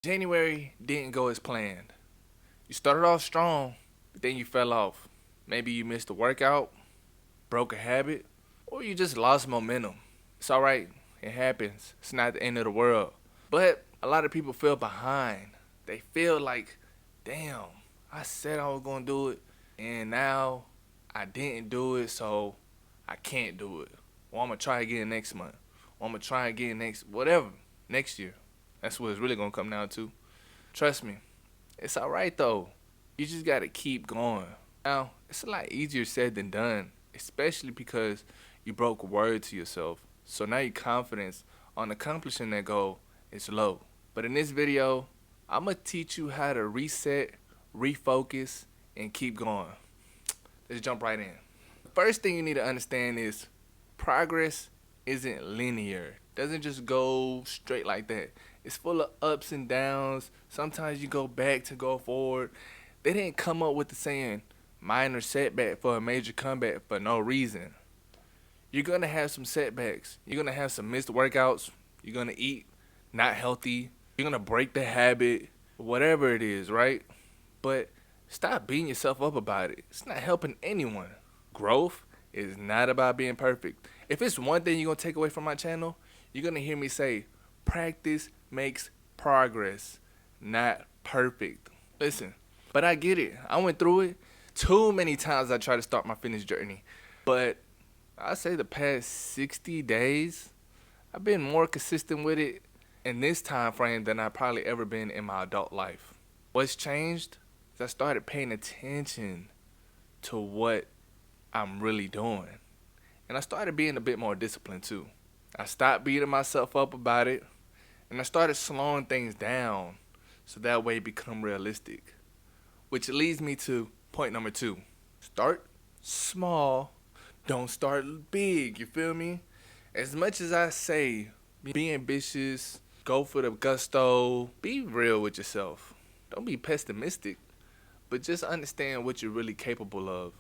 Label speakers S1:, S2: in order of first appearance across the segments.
S1: January didn't go as planned. You started off strong, but then you fell off. Maybe you missed a workout, broke a habit, or you just lost momentum. It's alright, it happens. It's not the end of the world. But a lot of people feel behind. They feel like, damn, I said I was gonna do it, and now I didn't do it, so I can't do it. Or I'm gonna try again next month. Or I'm gonna try again next year. That's what it's really gonna come down to. Trust me, it's alright though. You just gotta keep going. Now, it's a lot easier said than done, especially because you broke word to yourself. So now your confidence on accomplishing that goal is low. But in this video, I'm gonna teach you how to reset, refocus, and keep going. Let's jump right in. The first thing you need to understand is progress isn't linear. It doesn't just go straight like that. It's full of ups and downs. Sometimes you go back to go forward. They didn't come up with the saying minor setback for a major comeback for no reason. You're gonna have some setbacks. You're gonna have some missed workouts. You're gonna eat not healthy. You're gonna break the habit, whatever it is, right? But stop beating yourself up about it. It's not helping anyone. Growth is not about being perfect. If it's one thing you're gonna take away from my channel, you're gonna hear me say, practice makes progress, not perfect. Listen, but I get it. I went through it too many times. I tried to start my fitness journey, but I say the past 60 days, I've been more consistent with it in this time frame than I've probably ever been in my adult life. What's changed is I started paying attention to what I'm really doing. And I started being a bit more disciplined too. I stopped beating myself up about it, and I started slowing things down so that way it become realistic. Which leads me to point number 2. Start small, don't start big, you feel me? As much as I say, be ambitious, go for the gusto, be real with yourself. Don't be pessimistic, but just understand what you're really capable of.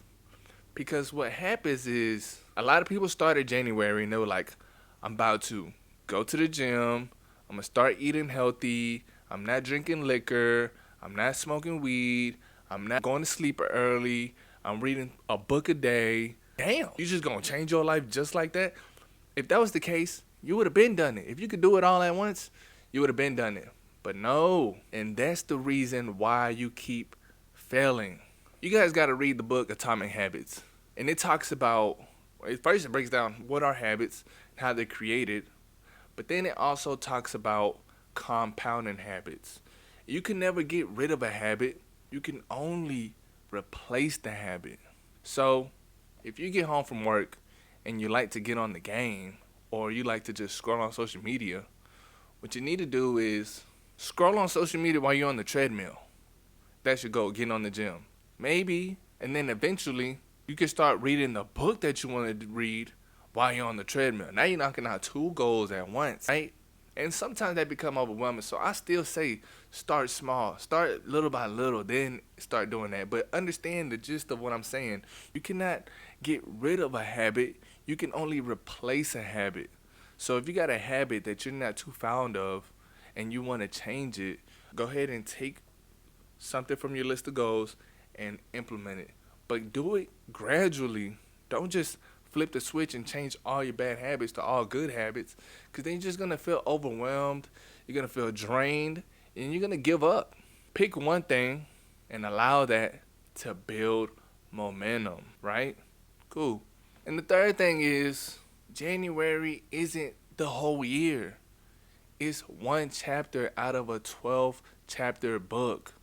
S1: Because what happens is, a lot of people started January and they were like, I'm about to go to the gym, I'm gonna start eating healthy, I'm not drinking liquor, I'm not smoking weed, I'm not going to sleep early, I'm reading a book a day. Damn, you just gonna change your life just like that? If that was the case, you would have been done it. If you could do it all at once, you would have been done it. But no, and that's the reason why you keep failing. You guys gotta read the book Atomic Habits. And it talks about, first it breaks down what are habits, how they're created, but then it also talks about compounding habits. You can never get rid of a habit, you can only replace the habit. So, if you get home from work and you like to get on the game, or you like to just scroll on social media, what you need to do is scroll on social media while you're on the treadmill. That's your goal, getting on the gym. Maybe, and then eventually, you can start reading the book that you want to read while you're on the treadmill. Now you're knocking out 2 goals at once, right? And sometimes that become overwhelming. So I still say start small. Start little by little, then start doing that. But understand the gist of what I'm saying. You cannot get rid of a habit. You can only replace a habit. So if you got a habit that you're not too fond of and you want to change it, go ahead and take something from your list of goals and implement it. But do it gradually. Don't just flip the switch and change all your bad habits to all good habits, because then you're just going to feel overwhelmed, you're going to feel drained, and you're going to give up. Pick one thing and allow that to build momentum, right? Cool. And the third thing is, January isn't the whole year. It's one chapter out of a 12-chapter book.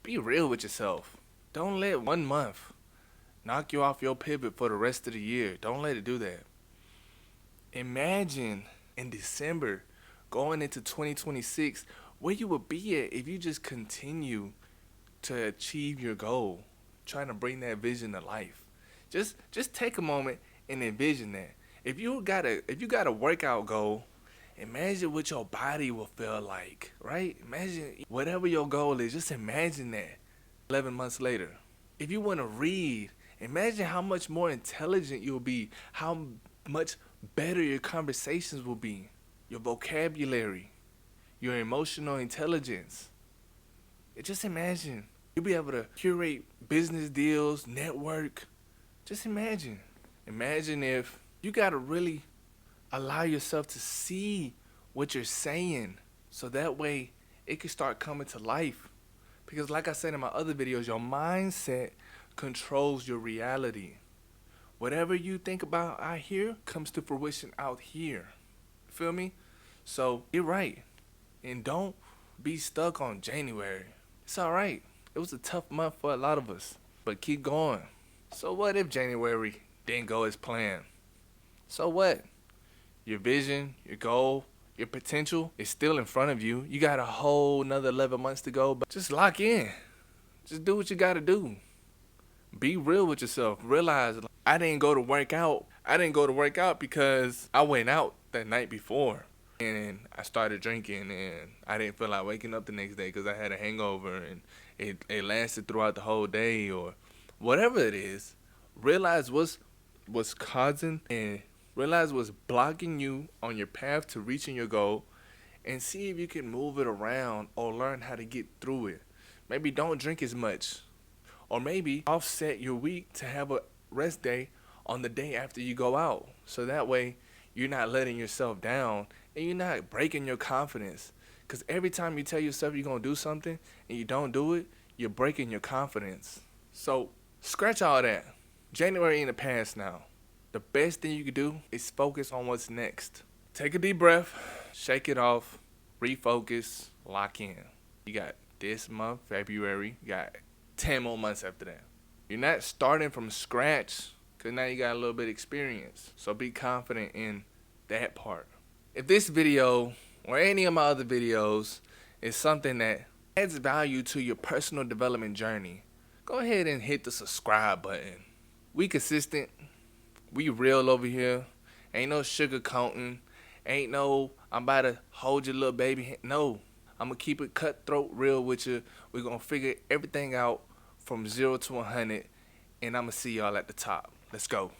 S1: Be real with yourself. Don't let 1 month knock you off your pivot for the rest of the year. Don't let it do that. Imagine in December going into 2026 where you would be at if you just continue to achieve your goal, trying to bring that vision to life. Just take a moment and envision that. If you got a workout goal, imagine what your body will feel like, right? Imagine whatever your goal is, just imagine that 11 months later. If you want to read, imagine how much more intelligent you'll be, how much better your conversations will be, your vocabulary, your emotional intelligence. Just imagine you'll be able to curate business deals, network. Just imagine. Imagine if you got to really allow yourself to see what you're saying so that way it can start coming to life. Because like I said in my other videos, your mindset controls your reality. Whatever you think about out here comes to fruition out here. Feel me? So you're right. And don't be stuck on January. It's alright. It was a tough month for a lot of us. But keep going. So what if January didn't go as planned? So what? Your vision, your goal, your potential is still in front of you. You got a whole another 11 months to go. But just lock in. Just do what you got to do. Be real with yourself. Realize I didn't go to work out. I didn't go to work out because I went out that night before. And I started drinking and I didn't feel like waking up the next day because I had a hangover and it lasted throughout the whole day or whatever it is. Realize what's causing and realize what's blocking you on your path to reaching your goal and see if you can move it around or learn how to get through it. Maybe don't drink as much. Or maybe offset your week to have a rest day on the day after you go out. So that way you're not letting yourself down and you're not breaking your confidence. Because every time you tell yourself you're going to do something and you don't do it, you're breaking your confidence. So scratch all that. January in the past now. The best thing you can do is focus on what's next. Take a deep breath, shake it off, refocus, lock in. You got this month, February, you got 10 more months after that. You're not starting from scratch because now you got a little bit of experience. So be confident in that part. If this video or any of my other videos is something that adds value to your personal development journey, go ahead and hit the subscribe button. We consistent. We real over here. Ain't no sugarcoating. Ain't no I'm about to hold your little baby. No. I'm going to keep it cutthroat real with you. We're going to figure everything out from 0 to 100. And I'm going to see y'all at the top. Let's go.